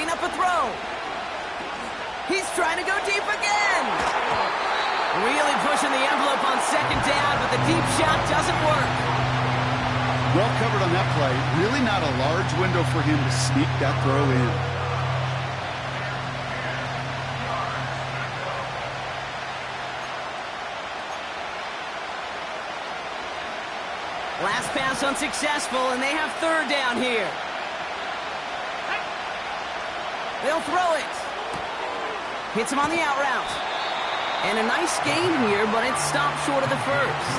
line up a throw. He's trying to go deep again. Really pushing the envelope on second down, but the deep shot doesn't work. Well covered on that play. Really not a large window for him to sneak that throw in. Last pass unsuccessful, and they have third down here. They'll throw it. Hits him on the out route. And a nice gain here, but it stopped short of the first.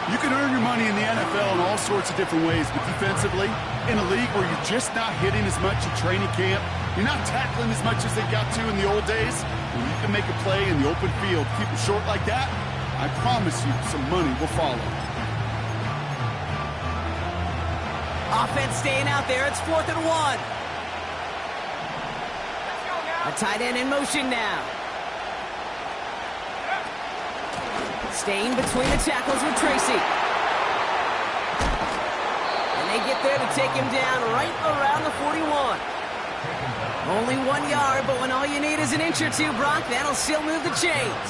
You can earn your money in the NFL in all sorts of different ways, but defensively, in a league where you're just not hitting as much in training camp, you're not tackling as much as they got to in the old days, when you can make a play in the open field, keep it short like that, I promise you some money will follow. Offense staying out there. It's 4th and 1. A tight end in motion now. Staying between the tackles with Tracy. And they get there to take him down right around the 41. Only 1 yard, but when all you need is an inch or two, Brock, that'll still move the chains.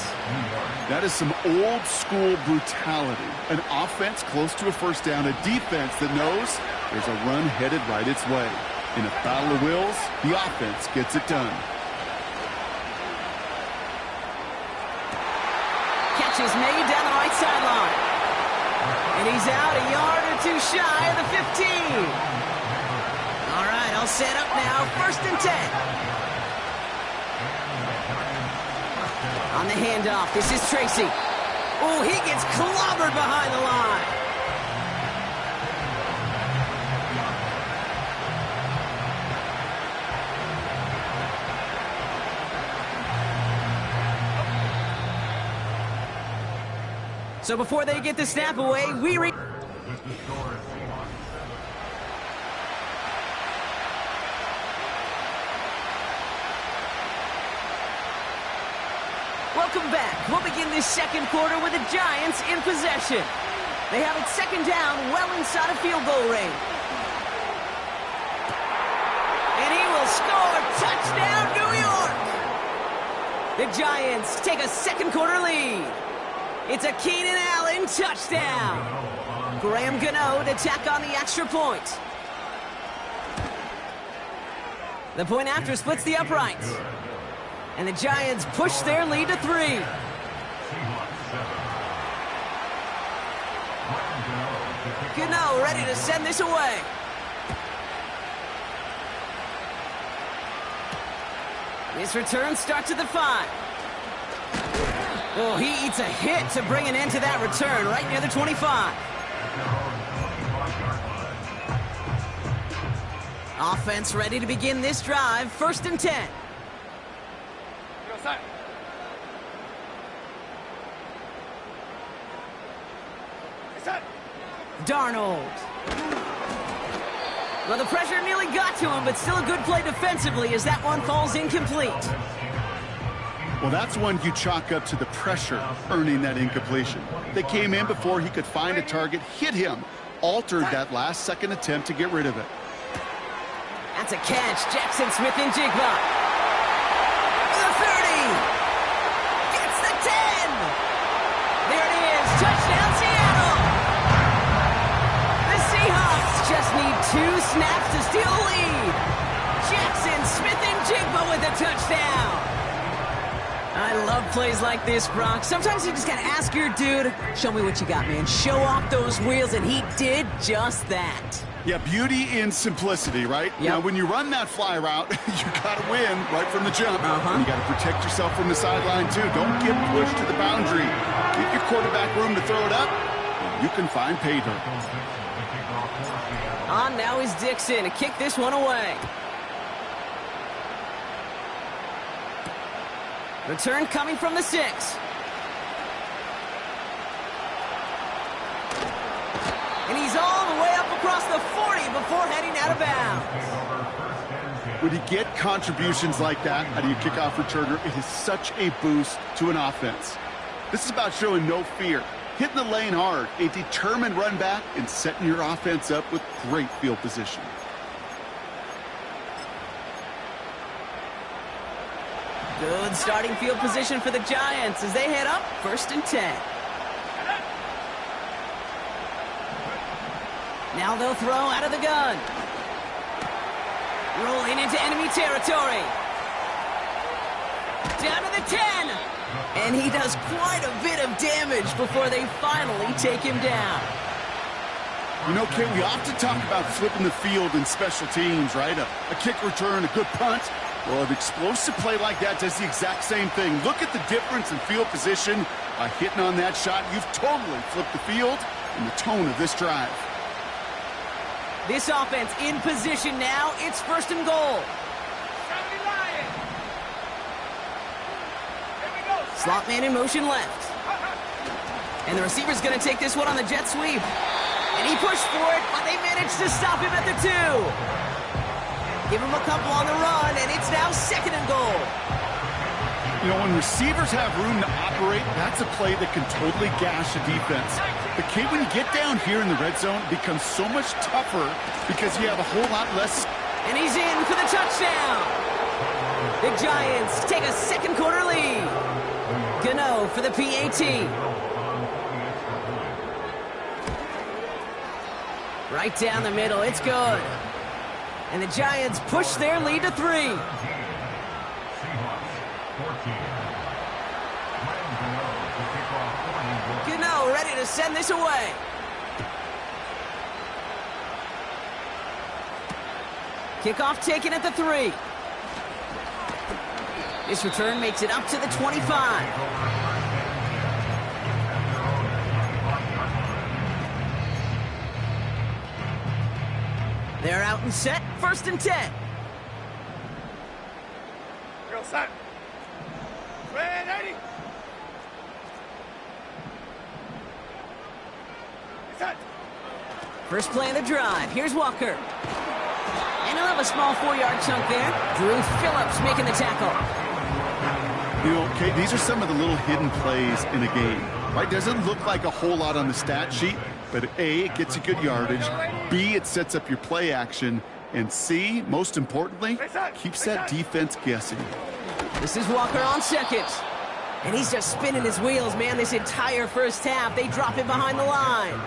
That is some old school brutality. An offense close to a first down, a defense that knows there's a run headed right its way. In a battle of wills, the offense gets it done. Catch is made down the right sideline. And he's out a yard or two shy of the 15. All right, I'll set up now. 1st and 10. On the handoff, this is Tracy. Oh, he gets clobbered behind the line. So before they get the snap away, Welcome back. We'll begin this second quarter with the Giants in possession. They have it second down, well inside of field goal range. And he will score. Touchdown, New York! The Giants take a second quarter lead. It's a Keenan Allen touchdown. Graham Gano to tack on the extra point. The point after splits the uprights. And the Giants push their lead to 3. Gano ready to send this away. This return starts at the 5. Oh, he eats a hit to bring an end to that return right near the 25. Offense ready to begin this drive. 1st and 10. Darnold. Well, the pressure nearly got to him, but still a good play defensively as that one falls incomplete. Well, that's one you chalk up to the pressure earning that incompletion. They came in before he could find a target, hit him, altered that last-second attempt to get rid of it. That's a catch. Jackson Smith-Njigba. The 30. Gets the 10. There it is. Touchdown, Seattle. The Seahawks just need 2 snaps to steal the lead. Jackson Smith-Njigba with a touchdown. I love plays like this, Brock. Sometimes you just got to ask your dude, show me what you got, man. Show off those wheels, and he did just that. Yeah, beauty in simplicity, right? Yep. Now, when you run that fly route, you got to win right from the jump. And you got to protect yourself from the sideline, too. Don't get pushed to the boundary. Give your quarterback room to throw it up, and you can find pay dirt. On now is Dixon to kick this one away. Return coming from the 6. And he's all the way up across the 40 before heading out of bounds. When you get contributions like that out of your kickoff returner, it is such a boost to an offense. This is about showing no fear, hitting the lane hard, a determined run back, and setting your offense up with great field position. Good starting field position for the Giants as they head up 1st and 10. Now they'll throw out of the gun. Rolling into enemy territory. Down to the 10. And he does quite a bit of damage before they finally take him down. You know, Kate, we often talk about flipping the field in special teams, right? A kick return, a good punt. Well, an explosive play like that does the exact same thing. Look at the difference in field position. By hitting on that shot, you've totally flipped the field and the tone of this drive. This offense in position now. It's 1st and goal. Slot man in motion left. And the receiver's going to take this one on the jet sweep. And he pushed for it, but they managed to stop him at the 2. Give him a couple on the run, and it's now 2nd and goal. You know, when receivers have room to operate, that's a play that can totally gash a defense. But, Kate, when you get down here in the red zone, it becomes so much tougher because you have a whole lot less. And he's in for the touchdown. The Giants take a 2nd quarter lead. Gano for the PAT. Right down the middle, it's good. And the Giants push their lead to 3. Gano ready to send this away. Kickoff taken at the 3. This return makes it up to the 25. They're out and set, 1st and 10. Go set. Ready. Set. First play of the drive. Here's Walker. And he'll have a small 4-yard chunk there. Drew Phillips making the tackle. You know, Kate, these are some of the little hidden plays in a game, right? Doesn't look like a whole lot on the stat sheet, but A, it gets you good yardage. B, it sets up your play action. And C, most importantly, keeps that defense guessing. This is Walker on 2nd. And he's just spinning his wheels, man, this entire 1st half. They drop him behind the line.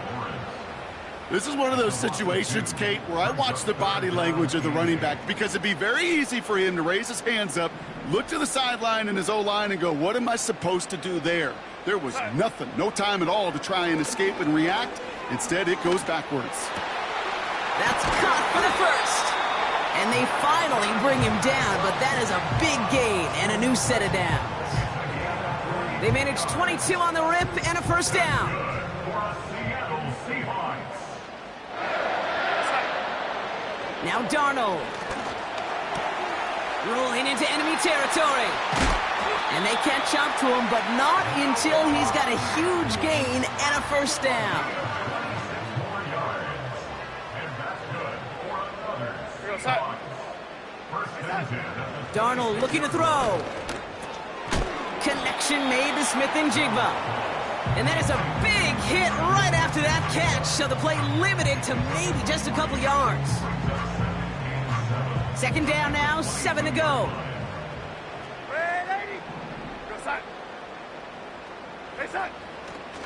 This is one of those situations, Kate, where I watch the body language of the running back because it'd be very easy for him to raise his hands up, look to the sideline and his O-line and go, what am I supposed to do there? There was nothing, no time at all to try and escape and react. Instead, it goes backwards. That's caught for the 1st. And they finally bring him down, but that is a big gain and a new set of downs. They managed 22 on the rip and a 1st down. Now Darnold. Rolling into enemy territory. And they catch up to him, but not until he's got a huge gain and a 1st down. Darnold looking to throw. Connection made to Smith-Njigba. And that is a big hit right after that catch, so the play limited to maybe just a couple yards. 2nd down now, 7 to go.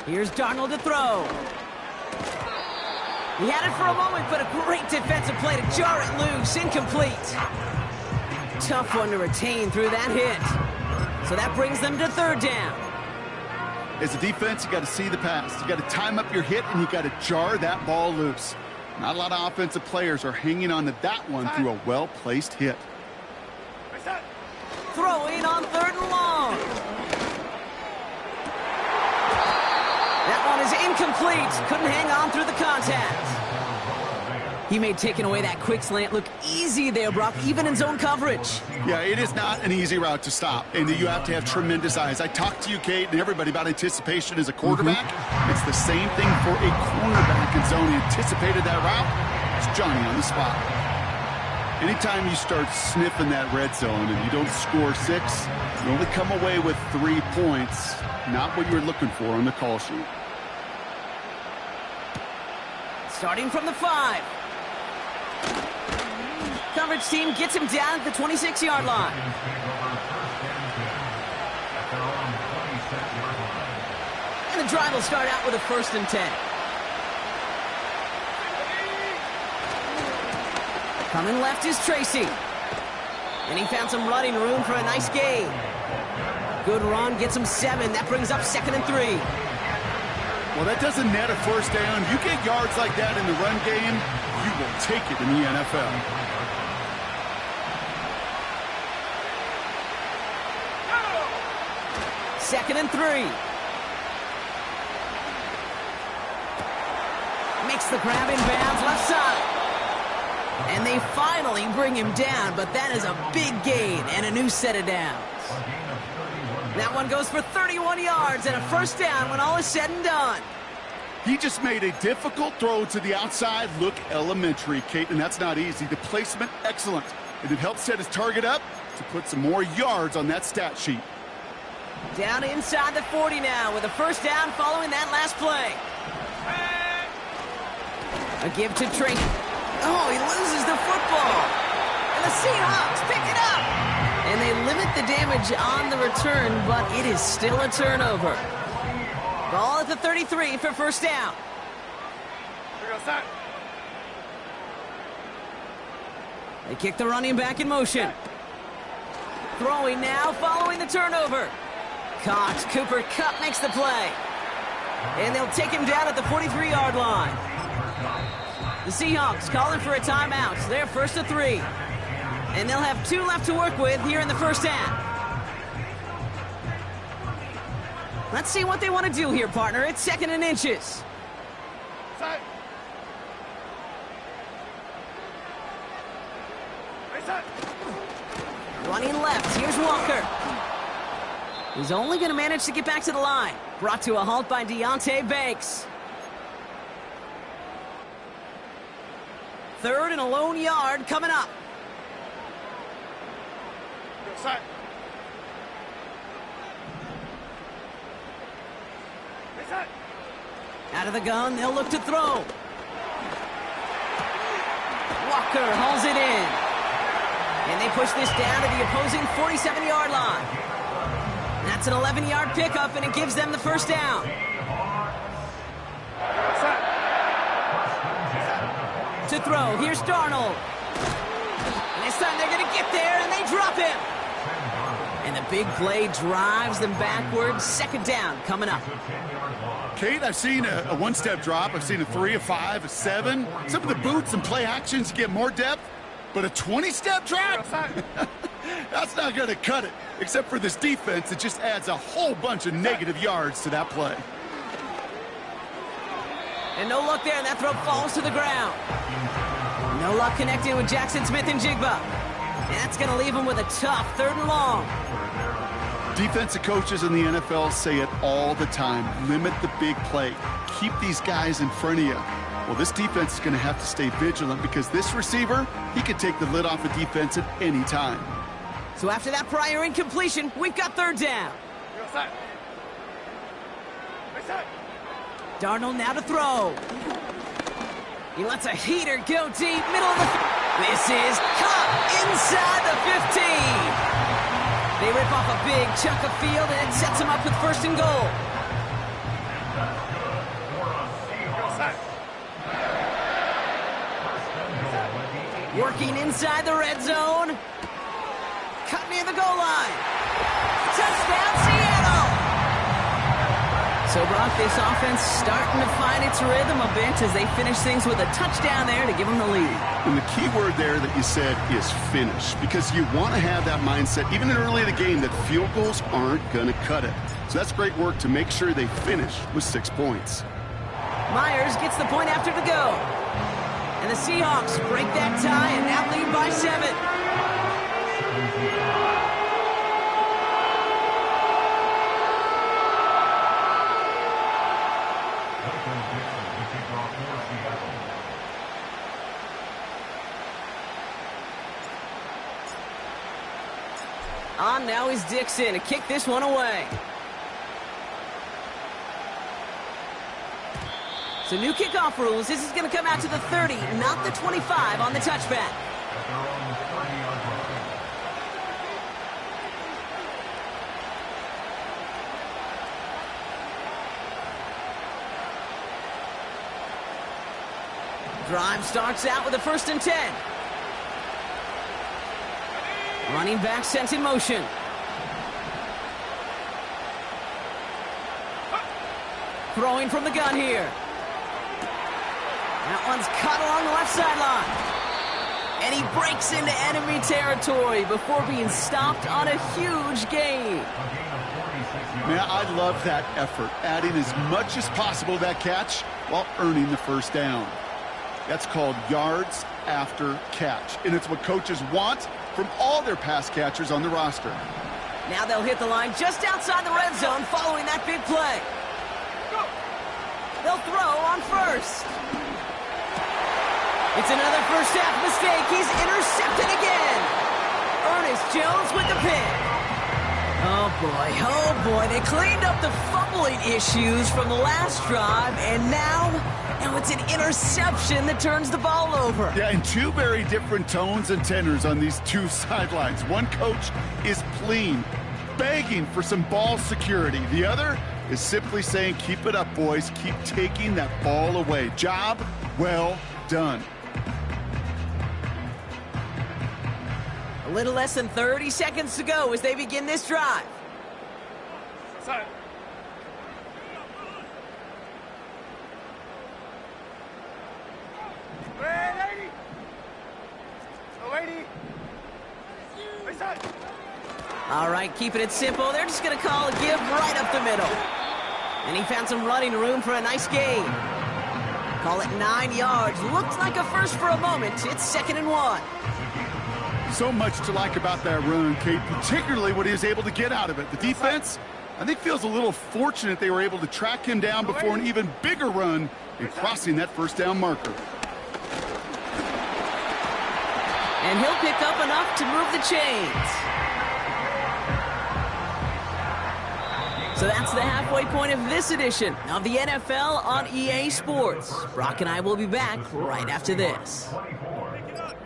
Here's Darnold to throw. He had it for a moment, but a great defensive play to jar it loose. Incomplete. Tough one to retain through that hit. So that brings them to 3rd down. As a defense, you got to see the pass. You got to time up your hit, and you got to jar that ball loose. Not a lot of offensive players are hanging on to that one through a well-placed hit. Throwing on 3rd and long. That one is incomplete. Couldn't hang on through the contact. He made taking away that quick slant look easy there, Brock, even in zone coverage. Yeah, it is not an easy route to stop, and you have to have tremendous eyes. I talked to you, Kate, and everybody about anticipation as a quarterback. It's the same thing for a cornerback in zone. He anticipated that route. It's Johnny on the spot. Anytime you start sniffing that red zone and you don't score 6, you only come away with 3 points. Not what you're looking for on the call sheet. Starting from the 5. Coverage team gets him down at the 26-yard line. drive will start out with a 1st and 10. Coming left is Tracy. And he found some running room for a nice gain. Good run, gets him 7. That brings up 2nd and 3. Well, that doesn't net a 1st down. You get yards like that in the run game, you will take it in the NFL. Second and 3. Makes the grab in bounds, left side. And they finally bring him down, but that is a big gain and a new set of downs. That one goes for 31 yards and a 1st down when all is said and done. He just made a difficult throw to the outside look elementary, Kate, and that's not easy. The placement, excellent. And it helped set his target up to put some more yards on that stat sheet. Down inside the 40 now with a 1st down following that last play. A give to Trey. Oh, he loses the football. And the Seahawks pick it up. And they limit the damage on the return, but it is still a turnover. Ball at the 33 for 1st down. They kick the running back in motion. Throwing now following the turnover. Cox, Cooper Kupp makes the play. And they'll take him down at the 43-yard line. The Seahawks calling for a timeout. They're 1st and 3. And they'll have 2 left to work with here in the 1st half. Let's see what they want to do here, partner. It's 2nd and inches. Side. Side. Running left. Here's Walker. He's only going to manage to get back to the line. Brought to a halt by Deonte Banks. 3rd and a lone yard coming up. Side. Side. Out of the gun, they'll look to throw. Walker hauls it in. And they push this down to the opposing 47-yard line. That's an 11-yard pickup, and it gives them the 1st down. To throw, here's Darnold. And this time they're going to get there, and they drop him. And the big play drives them backwards. 2nd down coming up. Kate, I've seen a 1-step drop. I've seen a 3, a 5, a 7. Some of the boots and play actions get more depth. But a 20-step drop? That's not going to cut it. Except for this defense, it just adds a whole bunch of negative yards to that play. And no luck there, and that throw falls to the ground. No luck connecting with Jackson Smith-Njigba. And that's going to leave him with a tough 3rd and long. Defensive coaches in the NFL say it all the time. Limit the big play. Keep these guys in front of you. Well, this defense is going to have to stay vigilant because this receiver, he can take the lid off a defense at any time. So after that prior incompletion, we've got 3rd down. Darnold now to throw. He lets a heater go deep, middle of the field. This is Kupp inside the 15. They rip off a big chunk of field, and it sets him up with 1st and goal. Working inside the red zone. Cut near the goal line. Touchdown, Seattle! So, Brock, this offense starting to find its rhythm a bit as they finish things with a touchdown there to give them the lead. And the key word there that you said is finish, because you want to have that mindset, even early in the game, that field goals aren't going to cut it. So that's great work to make sure they finish with 6 points. Myers gets the point after the go. And the Seahawks break that tie and now lead by 7. On now is Dixon to kick this one away. So new kickoff rules. This is going to come out to the 30, not the 25 on the touchback. Drive starts out with a 1st and 10. Running back sent in motion. Throwing from the gun here. That one's caught along the left sideline. And he breaks into enemy territory before being stopped on a huge gain. Man, I love that effort, adding as much as possible to that catch while earning the 1st down. That's called yards after catch, and it's what coaches want from all their pass catchers on the roster. Now they'll hit the line just outside the red zone following that big play. They'll throw on 1st. It's another first half mistake. He's intercepted again. Ernest Jones with the pick. Oh boy. They cleaned up the fumbling issues from the last drive, and now it's an interception that turns the ball over. Yeah, and two very different tones and tenors on these two sidelines. One coach is pleading, begging for some ball security. The other is simply saying, keep it up, boys. Keep taking that ball away. Job well done. A little less than 30 seconds to go as they begin this drive. Side. All right, keeping it simple. They're just going to call a give right up the middle. And he found some running room for a nice gain. Call it 9 yards. Looked like a first for a moment. It's 2nd and 1. So much to like about that run, Kate, particularly what he was able to get out of it. The defense, I think, feels a little fortunate they were able to track him down before an even bigger run in crossing that 1st down marker. And he'll pick up enough to move the chains. So that's the halfway point of this edition of the NFL on EA Sports. Brock and I will be back right after this. 24,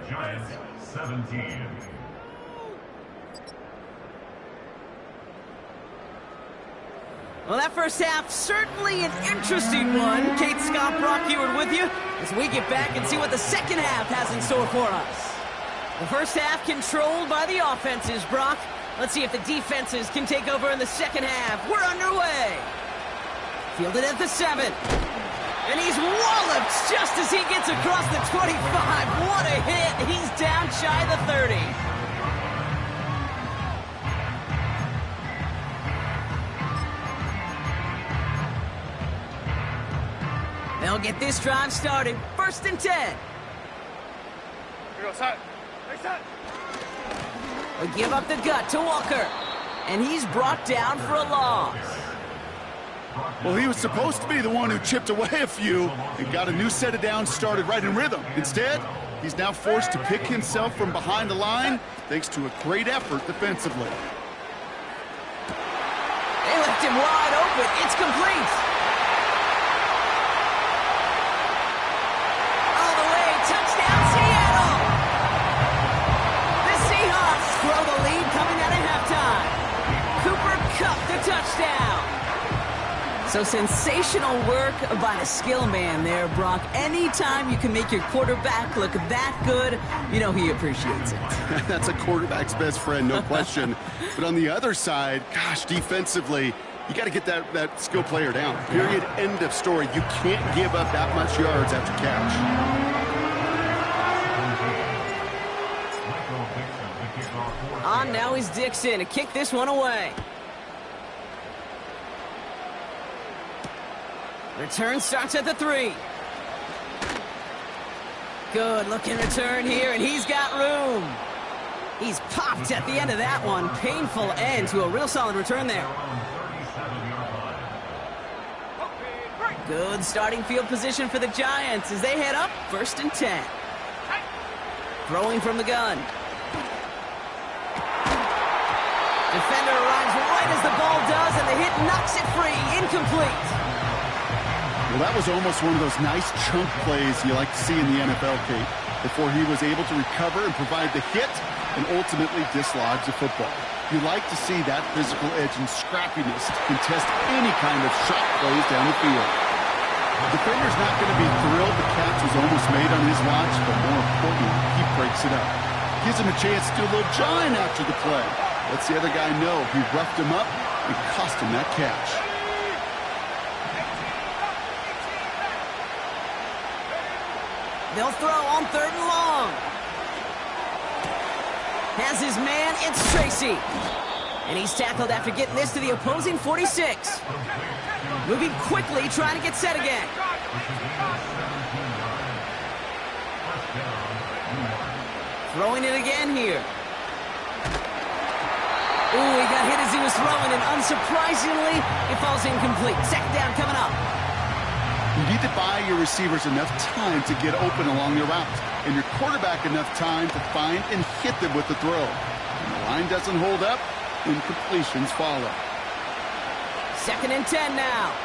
Giants 17. Well, that first half, certainly an interesting one. Kate, Scott, Brock Heward with you as we get back and see what the second half has in store for us. The first half controlled by the offenses, Brock. Let's see if the defenses can take over in the second half. We're underway. Fielded at the 7. And he's walloped just as he gets across the 25. What a hit. He's down shy of the 30. They'll get this drive started. 1st and 10. Here we go, side. Hey, side. We give up the gut to Walker. And he's brought down for a loss. Well, he was supposed to be the one who chipped away a few and got a new set of downs started right in rhythm. Instead, he's now forced to pick himself from behind the line thanks to a great effort defensively. They left him wide open. It's complete. All the way. Touchdown, Seattle. The Seahawks throw the lead coming out of halftime. Cooper Kupp the touchdown. So sensational work by the skill man there, Brock. Anytime you can make your quarterback look that good, you know he appreciates it. That's a quarterback's best friend, no question. But on the other side, gosh, defensively, you got to get that skill player down. Period. End of story. You can't give up that much yards after catch. On now is Dixon to kick this one away. Return starts at the 3. Good looking return here, and he's got room. He's popped at the end of that one. Painful end to a real solid return there. Good starting field position for the Giants as they head up 1st and 10. Throwing from the gun. Defender arrives right as the ball does, and the hit knocks it free. Incomplete. Well, that was almost one of those nice chunk plays you like to see in the NFL, Kate, before he was able to recover and provide the hit and ultimately dislodge the football. You like to see that physical edge and scrappiness to contest any kind of shot plays down the field. The defender's not going to be thrilled the catch was almost made on his watch, but more importantly, he breaks it up. Gives him a chance to do a little jawing after the play. Lets the other guy know he roughed him up and cost him that catch. They'll throw on 3rd and long. Has his man, it's Tracy. And he's tackled after getting this to the opposing 46. Moving quickly, trying to get set again. Throwing it again here. Ooh, he got hit as he was throwing, and unsurprisingly, it falls incomplete. 2nd down coming up. You need to buy your receivers enough time to get open along their route, and your quarterback enough time to find and hit them with the throw. When the line doesn't hold up, incompletions follow. 2nd and 10 now.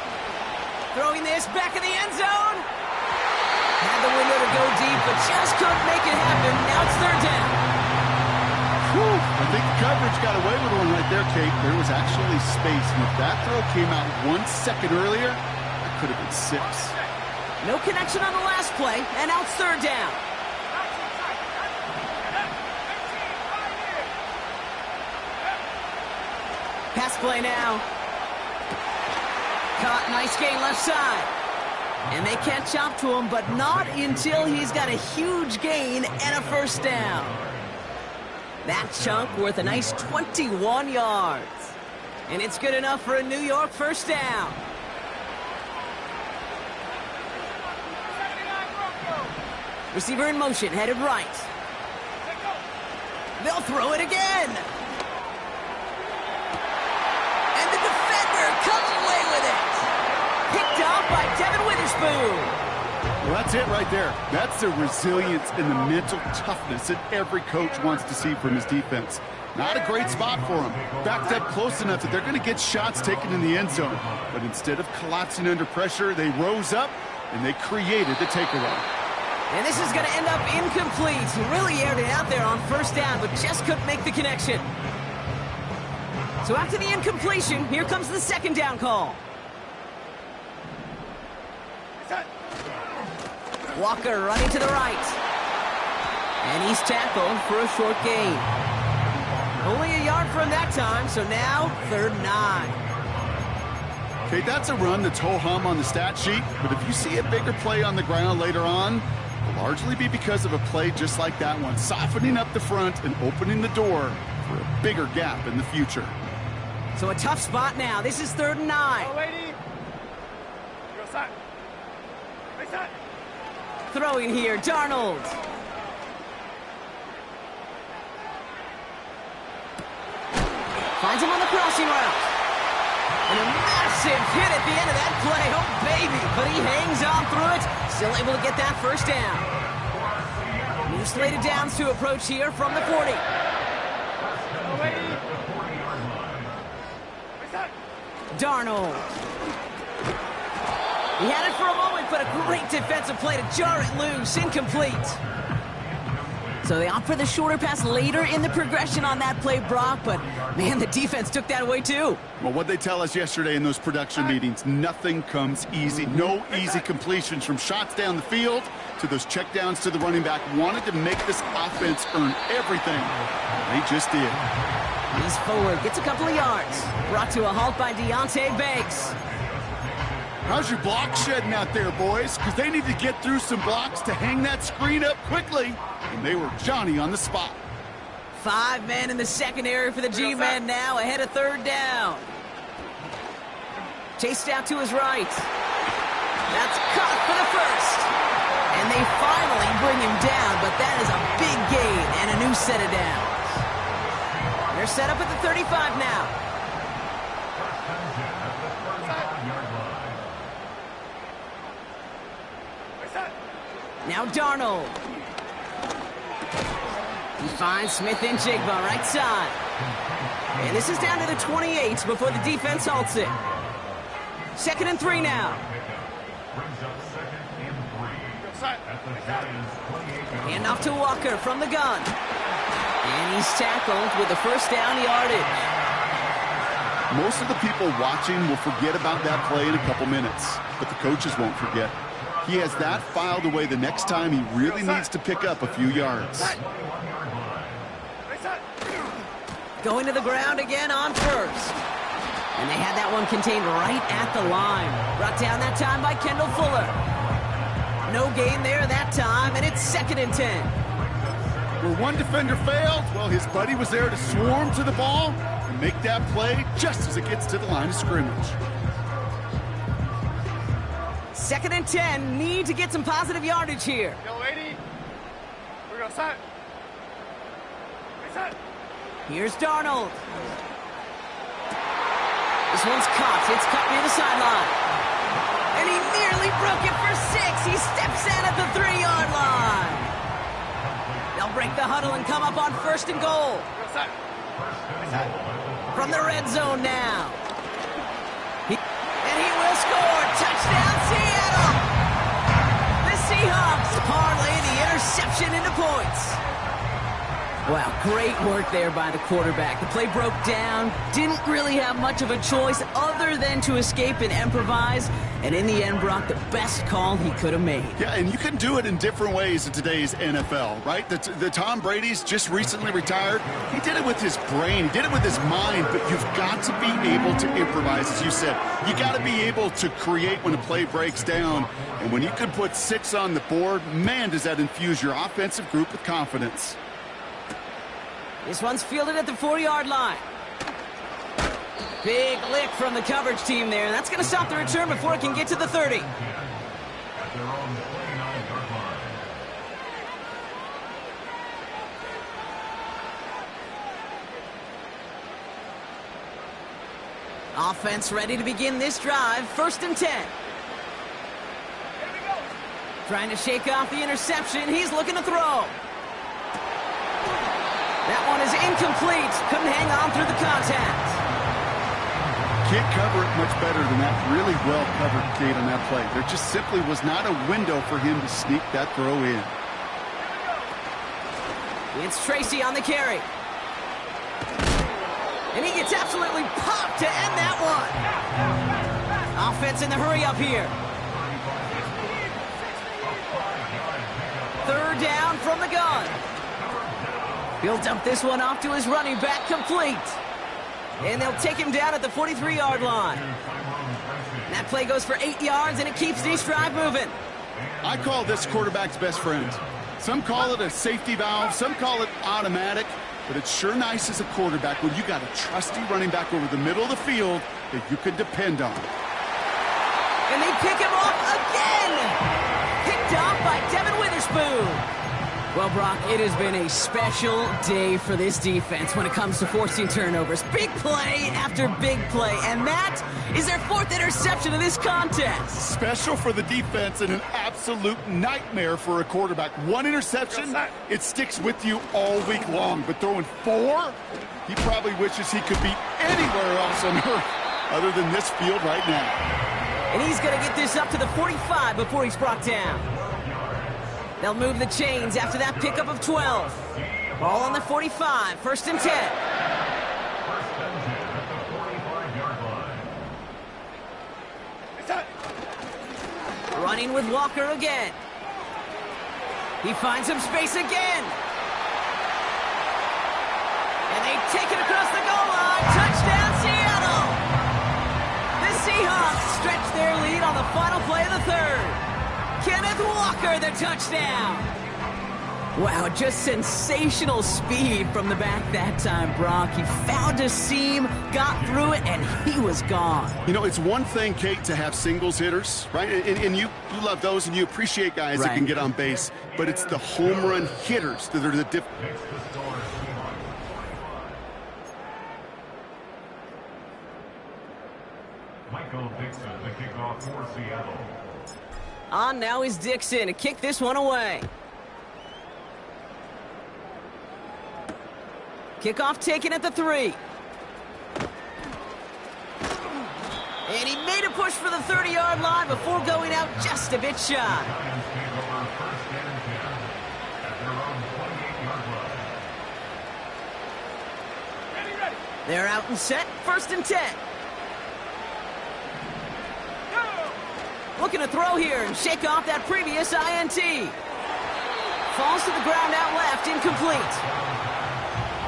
Throwing this back in the end zone. Had the window to go deep, but just couldn't make it happen. Now it's 3rd down. Whew, I think the coverage got away with one right there, Kate. There was actually space, and if that throw came out 1 second earlier, that could have been 6. No connection on the last play, and now it's 3rd down. Pass play now. Caught, nice gain left side. And they catch up to him, but not until he's got a huge gain and a 1st down. That chunk worth a nice 21 yards. And it's good enough for a New York 1st down. Receiver in motion, headed right. They'll throw it again. And the defender comes away with it. Picked off by Devin Witherspoon. Well, that's it right there. That's the resilience and the mental toughness that every coach wants to see from his defense. Not a great spot for him. Backed up close enough that they're going to get shots taken in the end zone. But instead of collapsing under pressure, they rose up and they created the takeaway. And this is going to end up incomplete. He really aired it out there on 1st down, but just couldn't make the connection. So after the incompletion, here comes the 2nd down call. Walker running to the right. And he's tackled for a short gain. Only a yard from that time, so now 3rd and 9. Okay, that's a run that's ho-hum on the stat sheet, but if you see a bigger play on the ground later on, it'll largely be because of a play just like that one, softening up the front and opening the door for a bigger gap in the future. So a tough spot now. This is 3rd and 9. Throwing here, Darnold. Finds him on the crossing route. And a massive hit at the end of that play. Oh, baby. But he hangs on through it. Still able to get that 1st down. New slated downs to approach here from the 40. Darnold. He had it for a moment, but a great defensive play to jar it loose. Incomplete. So they opt for the shorter pass later in the progression on that play, Brock, but, man, the defense took that away, too. Well, what they tell us yesterday in those production meetings, nothing comes easy. No easy completions from shots down the field to those checkdowns to the running back. Wanted to make this offense earn everything. They just did. He's forward, gets a couple of yards. Brought to a halt by Deonte Banks. How's your block shedding out there, boys? Because they need to get through some blocks to hang that screen up quickly. And they were Johnny on the spot. 5 men in the secondary for the G-men now, ahead of 3rd down. Chased out to his right. That's caught for the 1st. And they finally bring him down, but that is a big gain and a new set of downs. They're set up at the 35 now. Now Darnold. He finds Smith-Njigba right side. And this is down to the 28 before the defense halts it. 2nd and 3 now. Hand off to Walker from the gun. And he's tackled with the 1st down yardage. Most of the people watching will forget about that play in a couple minutes, but the coaches won't forget. He has that filed away the next time he really needs to pick up a few yards. Going to the ground again on first. And they had that one contained right at the line. Brought down that time by Kendall Fuller. No gain there that time, and it's 2nd and 10. Where one defender failed, well, his buddy was there to swarm to the ball and make that play just as it gets to the line of scrimmage. 2nd and 10, need to get some positive yardage here. Yo, 80. We're going to set. Reset. Here's Darnold. This one's caught. It's cut near the sideline. And he nearly broke it for 6. He steps in at the 3-yard line. They'll break the huddle and come up on 1st and goal. Reset. Reset. From the red zone now. And he will score. Touchdown, Seattle. The Seahawks parlay the interception into points. Wow, great work there by the quarterback. The play broke down, didn't really have much of a choice other than to escape and improvise, and in the end, Brock, the best call he could have made. Yeah, and you can do it in different ways in today's NFL, right? The Tom Brady's just recently retired. He did it with his brain. He did it with his mind, but you've got to be able to improvise, as you said. You got to be able to create when a play breaks down, and when you can put 6 on the board, man, does that infuse your offensive group with confidence. This one's fielded at the 4-yard line. Big lick from the coverage team there. That's going to stop the return before it can get to the 30. At their own 29-yard line. Offense ready to begin this drive. 1st and 10. Trying to shake off the interception. He's looking to throw. That one is incomplete. Couldn't hang on through the contact. Can't cover it much better than that. Really well covered, Kate, on that play. There just simply was not a window for him to sneak that throw in. It's Tracy on the carry. And he gets absolutely popped to end that one. Offense in the hurry up here. 3rd down from the gun. He'll dump this one off to his running back, complete. And they'll take him down at the 43-yard line. That play goes for 8 yards, and it keeps this drive moving. I call this quarterback's best friend. Some call it a safety valve, some call it automatic, but it's sure nice as a quarterback when you got a trusty running back over the middle of the field that you can depend on. And they pick him off again. Picked off by Devin Witherspoon. Well, Brock, it has been a special day for this defense when it comes to forcing turnovers. Big play after big play, and that is their 4th interception of this contest. Special for the defense and an absolute nightmare for a quarterback. 1 interception, it sticks with you all week long, but throwing 4, he probably wishes he could be anywhere else on earth other than this field right now. And he's going to get this up to the 45 before he's brought down. They'll move the chains after that pickup of 12. Ball on the 45, 1st and 10. First and 10 at the 45-yard line. Running with Walker again. He finds some space again. And they take it across the goal line. Touchdown, Seattle! The Seahawks stretch their lead on the final play of the 3rd. Kenneth Walker, the touchdown. Wow, just sensational speed from the back that time, Brock. He found a seam, got through it, and he was gone. You know, it's one thing, Kate, to have singles hitters, right? And you love those, and you appreciate guys that can get on base. But it's the home run hitters that are the difference. Michael Dixon, the kickoff for Seattle. On now is Dixon to kick this one away. Kickoff taken at the 3. And he made a push for the 30-yard line before going out just a bit shy. They're out and set, 1st and 10. Looking to throw here and shake off that previous INT. Falls to the ground out left, incomplete.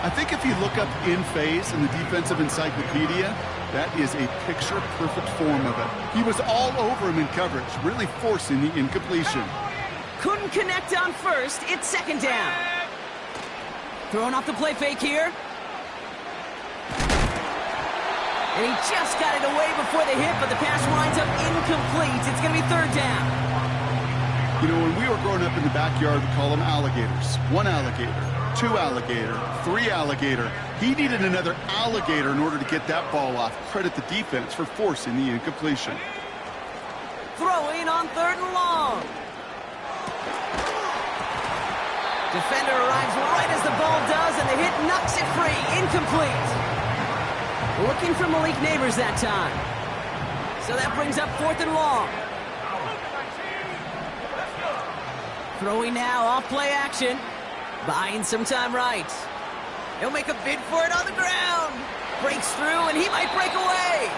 I think if you look up in phase in the defensive encyclopedia, that is a picture-perfect form of it. He was all over him in coverage, really forcing the incompletion. Couldn't connect on 1st, it's 2nd down. Throwing off the play fake here. And he just got it away before the hit, but the pass winds up incomplete. It's going to be 3rd down. You know, when we were growing up in the backyard, we call them alligators. 1 alligator, 2 alligator, 3 alligator. He needed another alligator in order to get that ball off. Credit the defense for forcing the incompletion. Throwing on 3rd and long. Defender arrives right as the ball does, and the hit knocks it free. Incomplete. Looking for Malik Neighbors that time. So that brings up 4th and long. Throwing now, off play action. Buying some time right. He'll make a bid for it on the ground. Breaks through, and he might break away.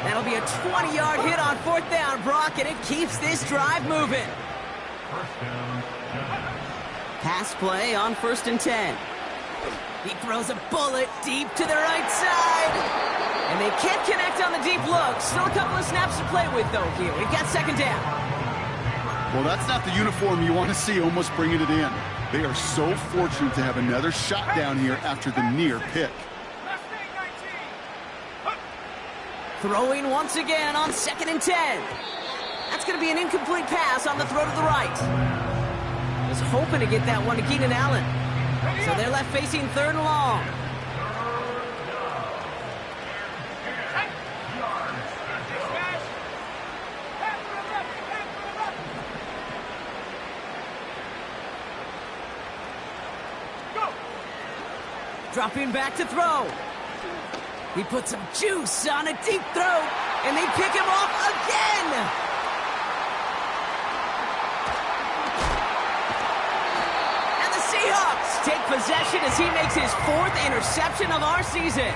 That'll be a 20-yard hit on 4th down, Brock, and it keeps this drive moving. Pass play on 1st and 10. He throws a bullet deep to the right side. And they can't connect on the deep look. Still a couple of snaps to play with, though, here. We've got 2nd down. Well, that's not the uniform you want to see almost bringing it in. They are so fortunate to have another shot down here after the near pick. Throwing once again on 2nd and 10. That's going to be an incomplete pass on the throw to the right. Was hoping to get that one to Keenan Allen. So they're left facing 3rd and long. Dropping back to throw. He puts some juice on a deep throw, and they pick him off again. Seahawks take possession as he makes his 4th interception of our season.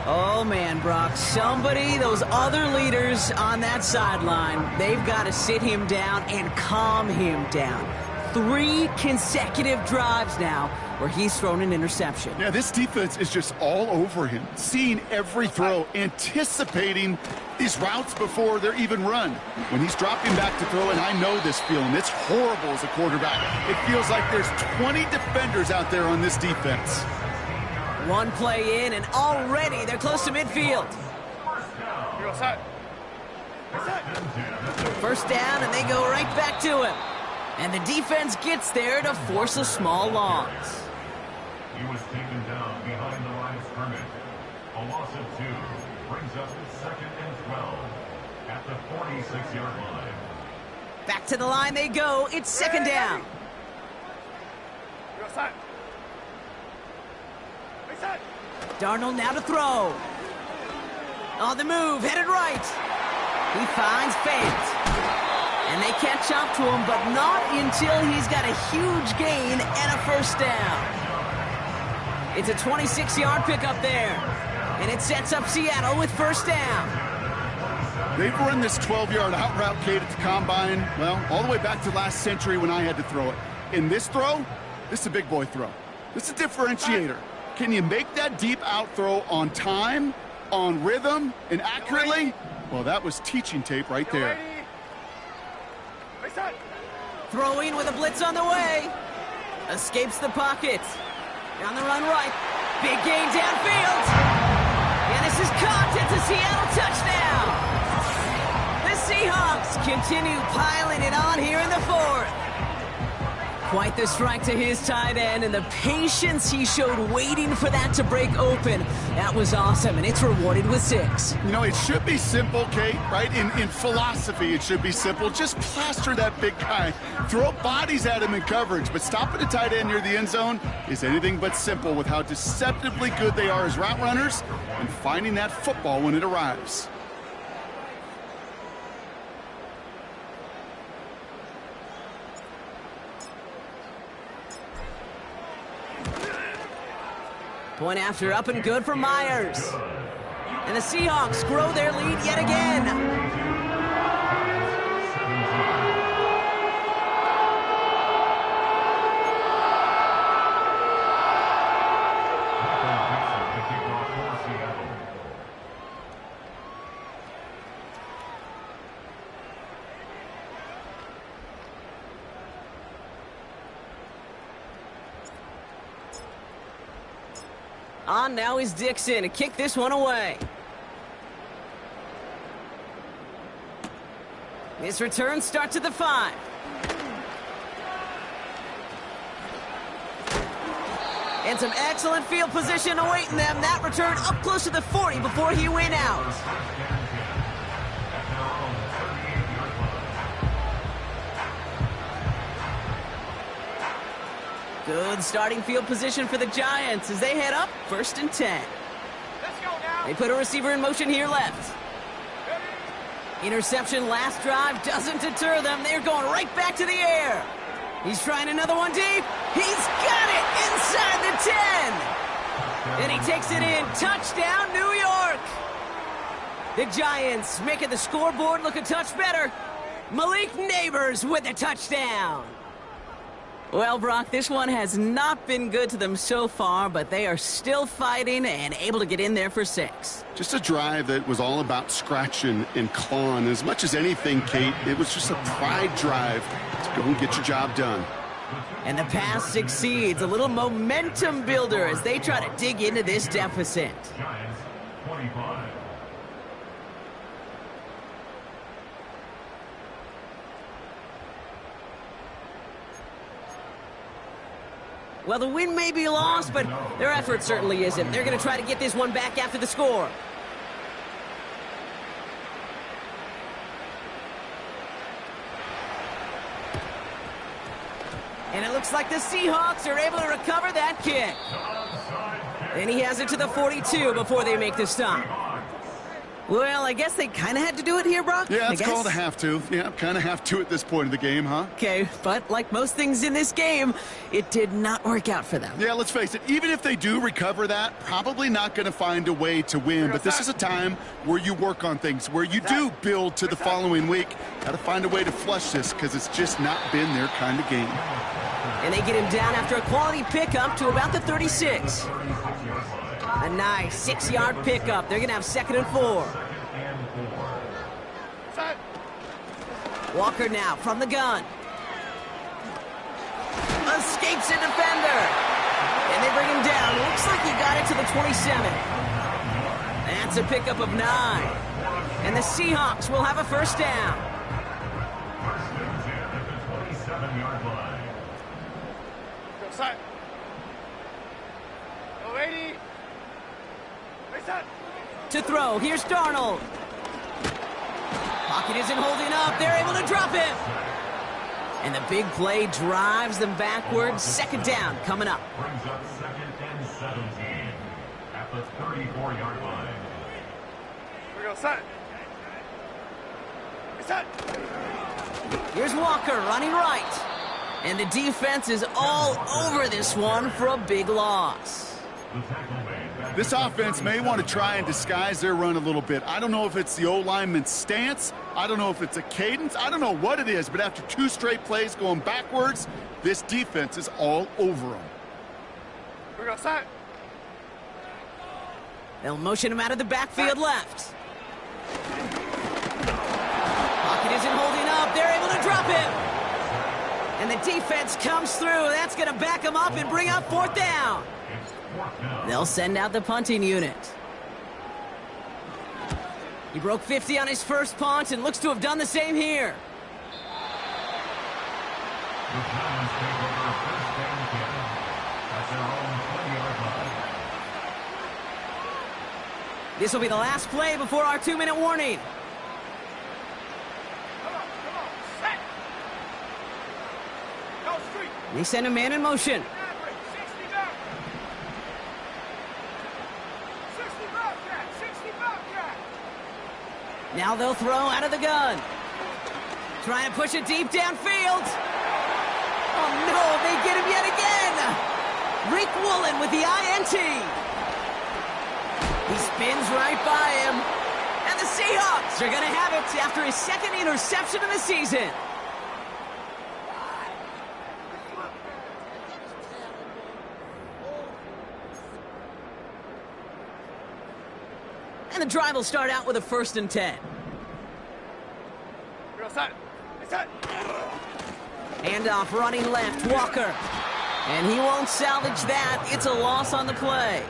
Oh, man, Brock, those other leaders on that sideline, they've got to sit him down and calm him down. 3 consecutive drives now where he's thrown an interception. Yeah, this defense is just all over him, seeing every throw, anticipating these routes before they're even run. When he's dropping back to throw, and I know this feeling, it's horrible as a quarterback. It feels like there's 20 defenders out there on this defense. 1 play in, and already they're close to midfield. 1st down, and they go right back to him. And the defense gets there to force a small loss. He was taken down behind the line of scrimmage. A loss of 2 brings up 2nd and 12 at the 46-yard line. Back to the line they go. It's 2nd down. Darnold now to throw. On the move, headed right. He finds Fant. And they catch up to him, but not until he's got a huge gain and a 1st down. It's a 26-yard pickup there. And it sets up Seattle with 1st down. They've run this 12-yard out route, Kate, at the combine, well, all the way back to last century when I had to throw it. In this throw, this is a big boy throw. This is a differentiator. Can you make that deep out throw on time, on rhythm, and accurately? Well, that was teaching tape right there. Throwing with a blitz on the way. Escapes the pocket. On the run right. Big gain downfield. And this is caught. It's a Seattle touchdown. The Seahawks continue piling it on here in the 4th. Quite the strike to his tight end, and the patience he showed waiting for that to break open. That was awesome, and it's rewarded with 6. You know, it should be simple, Kate, right? In philosophy, it should be simple. Just plaster that big guy. Throw bodies at him in coverage, but stopping a tight end near the end zone is anything but simple with how deceptively good they are as route runners and finding that football when it arrives. Point after, up and good for Myers. And the Seahawks grow their lead yet again. On now is Dixon to kick this one away. His return starts at the 5. And some excellent field position awaiting them. That return up close to the 40 before he went out. Good starting field position for the Giants as they head up 1st and 10. Let's go now. They put a receiver in motion here left. Interception last drive doesn't deter them. They're going right back to the air. He's trying another one deep. He's got it inside the 10. And he takes it in. Touchdown, New York. The Giants making the scoreboard look a touch better. Malik Neighbors with a touchdown. Well, Brock, this one has not been good to them so far, but they are still fighting and able to get in there for 6. Just a drive that was all about scratching and clawing. As much as anything, Kate, it was just a pride drive to go and get your job done. And the pass succeeds. A little momentum builder as they try to dig into this deficit. Giants 25. Well, the win may be lost, but their effort certainly isn't. They're going to try to get this one back after the score. And it looks like the Seahawks are able to recover that kick. And he has it to the 42 before they make the stop. Well, I guess they kind of had to do it here, Brock. Yeah, it's called a have to. Yeah, kind of have to at this point of the game, huh? Okay, but like most things in this game, it did not work out for them. Yeah, let's face it, even if they do recover that, probably not going to find a way to win. But this is a time where you work on things, where you do build to the following week. Got to find a way to flush this because it's just not been their kind of game. And they get him down after a quality pickup to about the 36. A nice 6-yard pickup. They're going to have 2nd and 4. Walker now from the gun. Escapes a defender. And they bring him down. Looks like he got it to the 27. That's a pickup of 9. And the Seahawks will have a 1st down. 1st and 10 at the 27-yard line. Go side. Go 80. Race out. To throw, here's Darnold. Pocket isn't holding up. They're able to drop him. And the big play drives them backwards. 2nd down coming up. Brings up 2nd and 17 at the 34-yard line. Here we go, side. Race out. Here's Walker running right. And the defense is all over this one for a big loss. The tackle made. This offense may want to try and disguise their run a little bit. I don't know if it's the O-lineman's stance. I don't know if it's a cadence. I don't know what it is, but after 2 straight plays going backwards, this defense is all over them. Here we go, side. They'll motion him out of the backfield left. Pocket isn't holding up. They're able to drop him. And the defense comes through. That's going to back him up and bring up 4th down. They'll send out the punting unit. He broke 50 on his first punt and looks to have done the same here. The Giants take over 1st and 10 at their own 20-yard line. This will be the last play before our 2-minute warning. Come on, set. Go street. They send a man in motion. 60 back. 60 back, Jack. 60 back, Jack. Now they'll throw out of the gun. Trying to push it deep downfield. Oh no, they get him yet again. Rick Woolen with the INT. He spins right by him. And the Seahawks are going to have it after his second interception of the season. And the drive will start out with a 1st and 10. Handoff running left, Walker. And he won't salvage that. It's a loss on the play.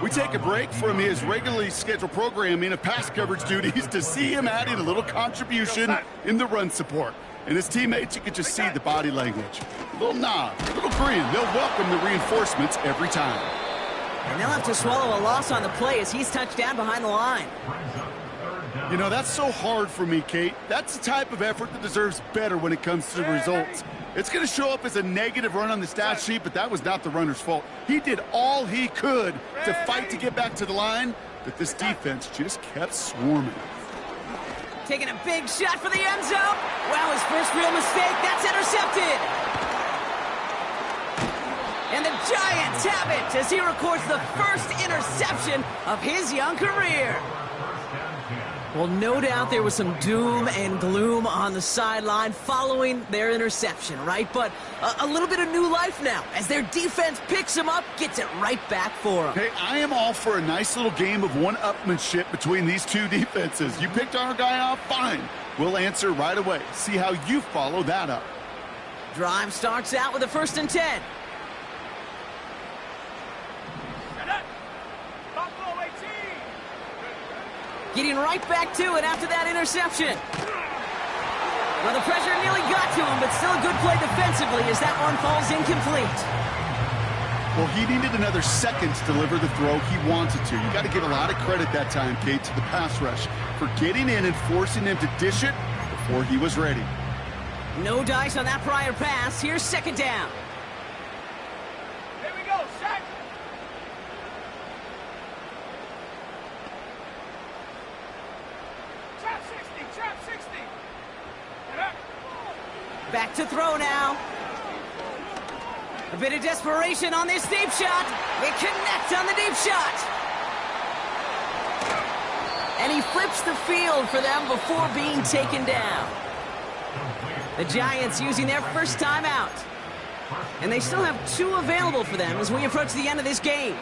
We take a break from his regularly scheduled programming of pass coverage duties to see him adding a little contribution in the run support. And his teammates, you can just see the body language. A little nod, a little grin. They'll welcome the reinforcements every time. And they'll have to swallow a loss on the play as he's touched down behind the line. You know, that's so hard for me, Kate. That's the type of effort that deserves better when it comes to the results. It's going to show up as a negative run on the stat sheet, but that was not the runner's fault. He did all he could to fight to get back to the line, but this defense just kept swarming. Taking a big shot for the end zone. Wow, his first real mistake. That's intercepted. And the Giants have it as he records the first interception of his young career. Well, no doubt there was some doom and gloom on the sideline following their interception, right? But a little bit of new life now as their defense picks him up, gets it right back for him. Hey, I am all for a nice little game of one-upmanship between these two defenses. You picked our guy off, fine. We'll answer right away. See how you follow that up. Drive starts out with a 1st and 10. Getting right back to it after that interception. Well, the pressure nearly got to him, but still a good play defensively as that one falls incomplete. Well, he needed another second to deliver the throw he wanted to. You got to give a lot of credit that time, Kate, to the pass rush for getting in and forcing him to dish it before he was ready. No dice on that prior pass. Here's 2nd down. Here we go, set. Trap 60. Back to throw now. A bit of desperation on this deep shot. They connect on the deep shot. And he flips the field for them before being taken down. The Giants using their first timeout. And they still have 2 available for them as we approach the end of this game.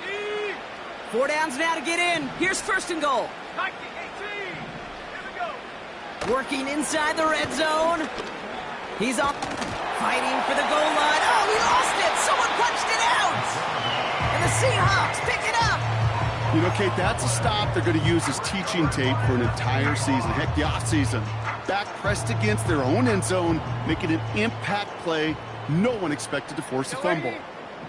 4 downs now to get in. Here's 1st and goal. 18. Here we go. Working inside the red zone. He's up, fighting for the goal line. Oh, he lost it! Someone punched it out! And the Seahawks pick it up! You know, Kate, that's a stop they're going to use as teaching tape for an entire season. Heck, the offseason. Back pressed against their own end zone, making an impact play. No one expected to force a fumble.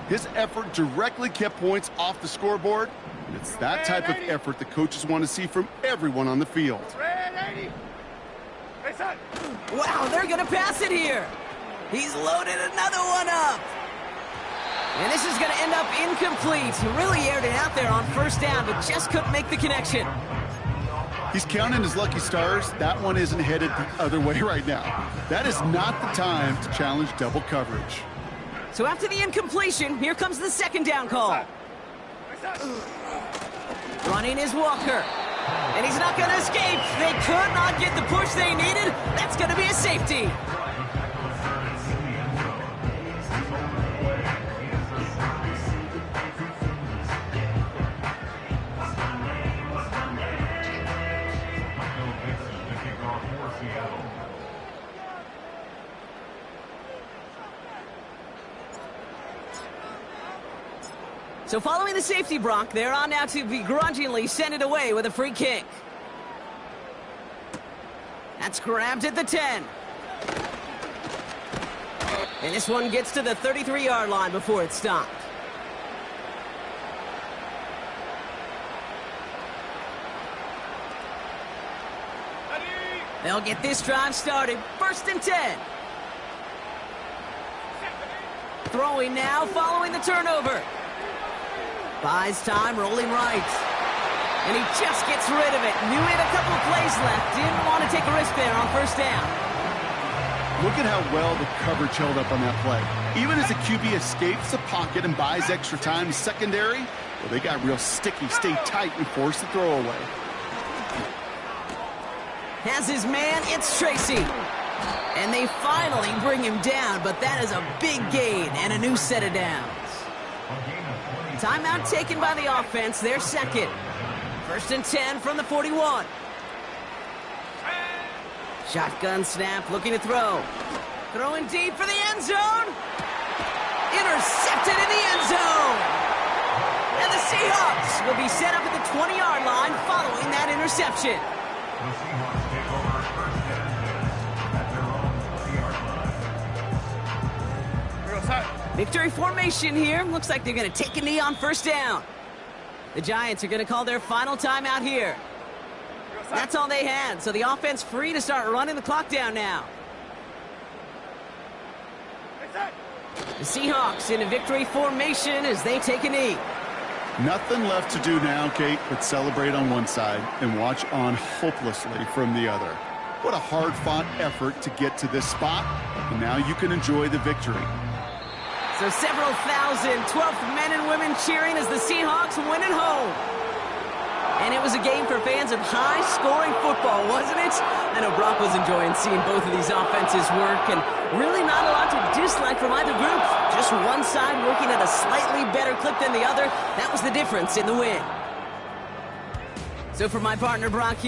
His effort directly kept points off the scoreboard. And it's that type of effort the coaches want to see from everyone on the field. Wow, they're going to pass it here. He's loaded another one up. And this is going to end up incomplete. He really aired it out there on 1st down, but just couldn't make the connection. He's counting his lucky stars. That one isn't headed the other way right now. That is not the time to challenge double coverage. So after the incompletion, here comes the 2nd down call. Running is Walker. And he's not going to escape. They could not get the push they needed. That's going to be a safety. So following the safety block, they're on now to begrudgingly send it away with a free kick. That's grabbed at the 10. And this one gets to the 33-yard line before it's stopped. They'll get this drive started. 1st and 10. Throwing now, following the turnover. Buys time, rolling right. And he just gets rid of it. Knew he had a couple of plays left. Didn't want to take a risk there on 1st down. Look at how well the coverage held up on that play. Even as the QB escapes the pocket and buys extra time secondary, Well, they got real sticky, stay tight, and force the throw away. Has his man, it's Tracy. And they finally bring him down, but that is a big gain and a new set of downs. Timeout taken by the offense, their second. 1st and 10 from the 41. Shotgun snap, looking to throw. Throwing deep for the end zone. Intercepted in the end zone. And the Seahawks will be set up at the 20-yard line following that interception. The Seahawks take over 1st and 10 at their own 20-yard line. Victory formation here. Looks like they're going to take a knee on 1st down. The Giants are going to call their final timeout here. That's all they had, so the offense free to start running the clock down now. The Seahawks in a victory formation as they take a knee. Nothing left to do now, Kate, but celebrate on one side and watch on hopelessly from the other. What a hard-fought effort to get to this spot, and now you can enjoy the victory. So several thousand 12th men and women cheering as the Seahawks win at home. And it was a game for fans of high-scoring football, wasn't it? I know Brock was enjoying seeing both of these offenses work, and really not a lot to dislike from either group. Just one side working at a slightly better clip than the other. That was the difference in the win. So for my partner, Brock Hughes,